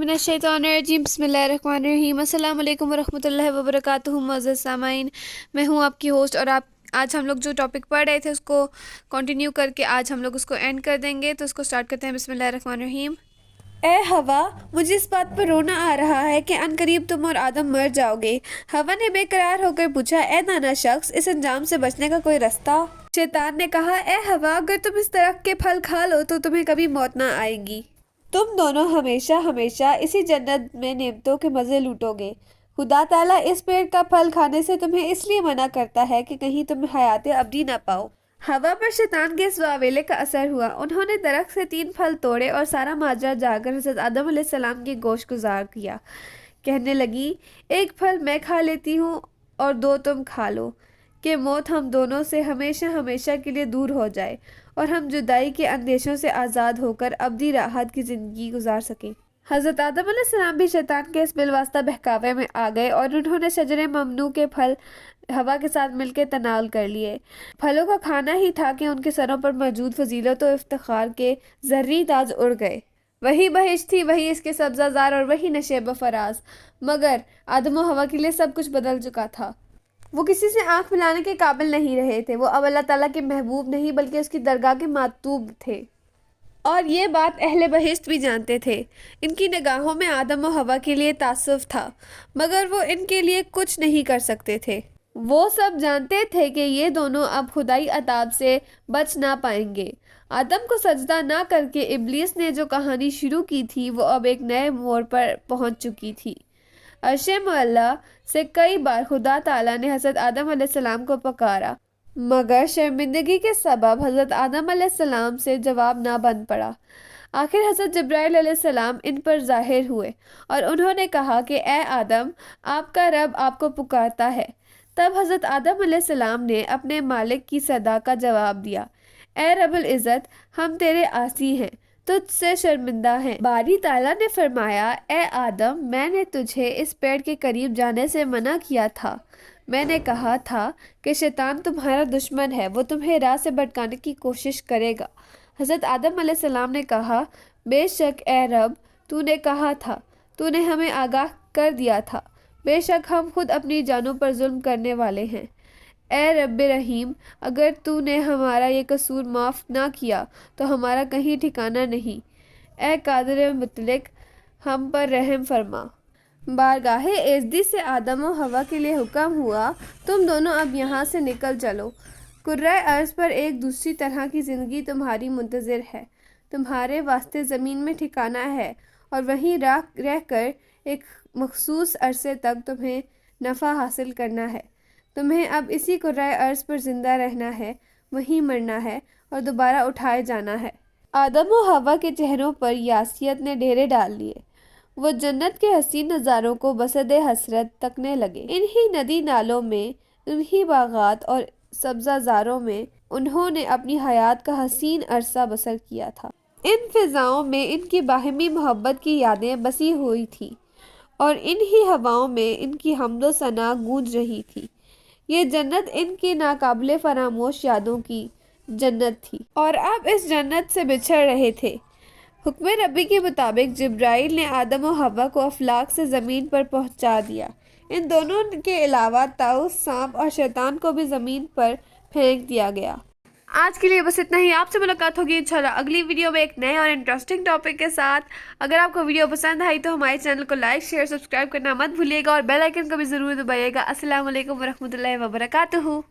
बिस्मिल्लाहिर्रहमानिर्रहीम बिस्मिल्लाहिर्रहमानिर्रहीम अस्सलाम वालेकुम वरहमतुल्लाहि वबरकातुहू। मुअज़्ज़ज़ सामाईन, मैं हूँ आपकी होस्ट और आज हम लोग जो टॉपिक पढ़ रहे थे उसको कंटिन्यू करके आज हम लोग उसको एंड कर देंगे। तो उसको स्टार्ट करते हैं। बिस्मिल्लाहिर्रहमानिर्रहीम। ए हवा, मुझे इस बात पर रोना आ रहा है कि अनकरीब तुम और आदम मर जाओगे। हवा ने बेकरार होकर पूछा, ए नाना शख्स, इस अंजाम से बचने का कोई रास्ता? शैतान ने कहा, ए हवा, अगर तुम इस दरख्त के फल खा लो तो तुम्हें कभी मौत ना आएगी। तुम दोनों हमेशा हमेशा इसी जन्नत में नेमतों के मज़े लूटोगे। खुदा ताला इस पेड़ का फल खाने से तुम्हें इसलिए मना करता है कि कहीं तुम हयात अबदी ना पाओ। हवा पर शैतान के इस वावेले का असर हुआ। उन्होंने दरख्त से 3 फल तोड़े और सारा माजरा जाकर हज़रत आदम अलैहिस्सलाम की गोश गुजार किया। कहने लगी, एक फल मैं खा लेती हूँ और 2 तुम खा लो, कि मौत हम दोनों से हमेशा हमेशा के लिए दूर हो जाए और हम जुदाई के अंदेशों से आज़ाद होकर अब्दी राहत की ज़िंदगी गुजार सकें। हज़रत आदम अलैहिस्सलाम भी शैतान के इस बिलवास्ता बहकावे में आ गए और उन्होंने शजरे ममनू के फल हवा के साथ मिलकर तनाल कर लिए। फलों का खाना ही था कि उनके सरों पर मौजूद फजीलत और इफ्तिखार के ज़र्री ताज उड़ गए। वही बहिश्त थी, वही इसके सब्ज़ाजार और वही नशेब फराज। मगर आदम और हवा के लिए सब कुछ बदल चुका था। वो किसी से आंख मिलाने के काबिल नहीं रहे थे। वो अब अल्लाह ताला के महबूब नहीं बल्कि उसकी दरगाह के मातूब थे, और ये बात अहले बहिश्त भी जानते थे। इनकी निगाहों में आदम और हवा के लिए तासुफ था, मगर वो इनके लिए कुछ नहीं कर सकते थे। वो सब जानते थे कि ये दोनों अब खुदाई अताब से बच ना पाएंगे। आदम को सजदा ना करके इब्लीस ने जो कहानी शुरू की थी वो अब एक नए मोड़ पर पहुंच चुकी थी। अर्शे मुअल्ला से कई बार खुदा ताला ने हज़रत आदम अलैहिस्सलाम को पुकारा, मगर शर्मिंदगी के सबब हज़रत आदम अलैहिस्सलाम से जवाब ना बन पड़ा। आखिर हज़रत जिब्राइल अलैहिस्सलाम इन पर ज़ाहिर हुए और उन्होंने कहा कि ए आदम, आपका रब आपको पुकारता है। तब हज़रत आदम अलैहिस्सलाम ने अपने मालिक की सदा का जवाब दिया, ए रब्बुल इज़्ज़त, हम तेरे आसी हैं, तुझसे शर्मिंदा हैं। बारी ताला ने फरमाया, ए आदम, मैंने तुझे इस पेड़ के करीब जाने से मना किया था। मैंने कहा था कि शैतान तुम्हारा दुश्मन है, वो तुम्हें राह से भटकाने की कोशिश करेगा। हज़रत आदम अलैहिस्सलाम ने कहा, बेशक ए रब, तूने कहा था, तूने हमें आगाह कर दिया था। बेशक हम खुद अपनी जानों पर जुल्म करने वाले हैं। ए रब्बे रहीम, अगर तूने हमारा ये कसूर माफ़ ना किया तो हमारा कहीं ठिकाना नहीं। ए कादिर मुतलक, हम पर रहम फरमा। बारगाहे एज़दी से आदम और हवा के लिए हुक्म हुआ, तुम दोनों अब यहाँ से निकल चलो। कुर्रा अर्ज़ पर एक दूसरी तरह की ज़िंदगी तुम्हारी मुंतज़िर है। तुम्हारे वास्ते ज़मीन में ठिकाना है और वहीं रह कर एक मखसूस अरसे तक तुम्हें नफ़ा हासिल करना है। तुम्हें अब इसी कुर्रा अर्ज़ पर ज़िंदा रहना है, वहीं मरना है और दोबारा उठाए जाना है। आदम और हवा के चेहरों पर यासियत ने डेरे डाल लिए। वो जन्नत के हसीन नज़ारों को बसदे हसरत तकने लगे। इन्हीं नदी नालों में, इन्हीं बागात और सब्ज़ाज़ारों में उन्होंने अपनी हयात का हसीन अरसा बसर किया था। इन फिज़ाओं में इनकी बाहमी मोहब्बत की यादें बसी हुई थी और इन्हीं हवाओं में इनकी हम्दो सना गूंज रही थी। ये जन्नत इनकी नाकाबिले फरामोश यादों की जन्नत थी और अब इस जन्नत से बिछड़ रहे थे। हुक्म रब्बी के मुताबिक जिब्राइल ने आदम और हवा को अफलाक से ज़मीन पर पहुंचा दिया। इन दोनों के अलावा ताऊस, सांप और शैतान को भी ज़मीन पर फेंक दिया गया। आज के लिए बस इतना ही। आपसे मुलाकात होगी इंशाल्लाह अगली वीडियो में एक नए और इंटरेस्टिंग टॉपिक के साथ। अगर आपको वीडियो पसंद आई तो हमारे चैनल को लाइक, शेयर, सब्सक्राइब करना मत भूलिएगा और बेल आइकन को भी ज़रूर दबाइएगा। अस्सलाम वालेकुम वरहमतुल्लाहि वबरकातुहू।